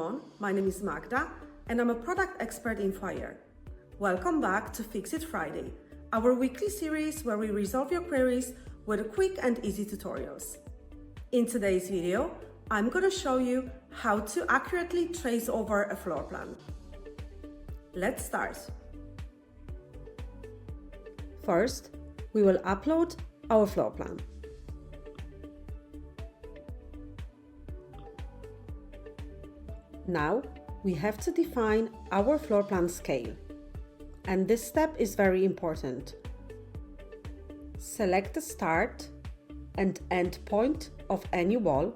everyone, my name is Magda and I'm a product expert in Fire. Welcome back to Fix It Friday, our weekly series where we resolve your queries with quick and easy tutorials. In today's video, I'm going to show you how to accurately trace over a floor plan. Let's start. First, we will upload our floor plan. Now, we have to define our floor plan scale, and this step is very important. Select the start and end point of any wall.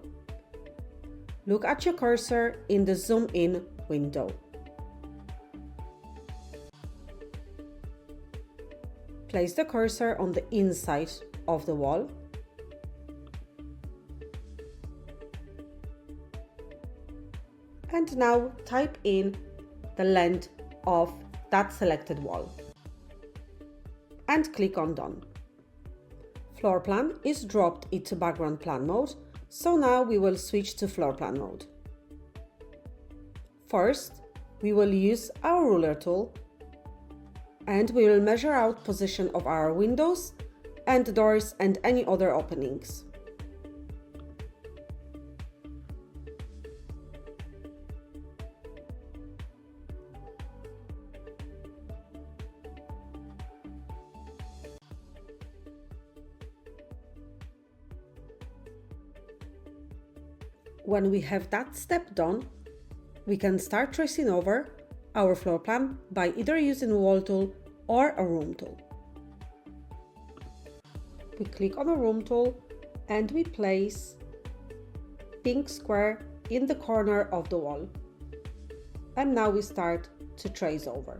Look at your cursor in the zoom in window. Place the cursor on the inside of the wall. And now type in the length of that selected wall and click on Done. Floor plan is dropped into background plan mode, so now we will switch to floor plan mode. First, we will use our ruler tool and we will measure out position of our windows and doors and any other openings. When we have that step done, we can start tracing over our floor plan by either using a wall tool or a room tool. We click on a room tool and we place pink square in the corner of the wall. And now we start to trace over.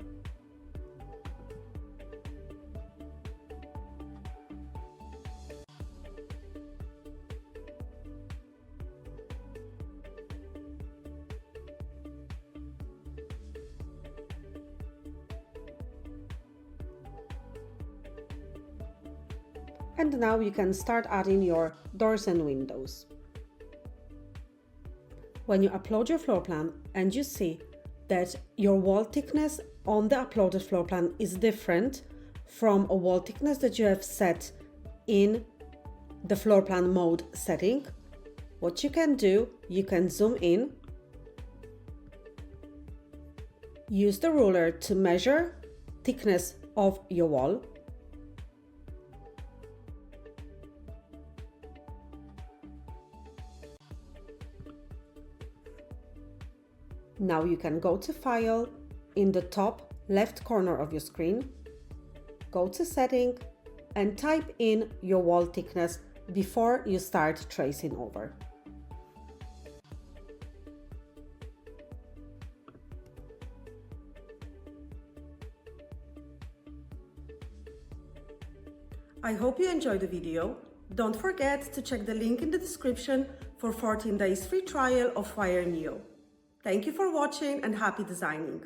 And now you can start adding your doors and windows. When you upload your floor plan and you see that your wall thickness on the uploaded floor plan is different from a wall thickness that you have set in the floor plan mode setting, what you can do, you can zoom in, use the ruler to measure thickness of your wall. Now you can go to File in the top left corner of your screen, go to Setting and type in your wall thickness before you start tracing over. I hope you enjoyed the video. Don't forget to check the link in the description for 14 days free trial of Fire Neo. Thank you for watching and happy designing!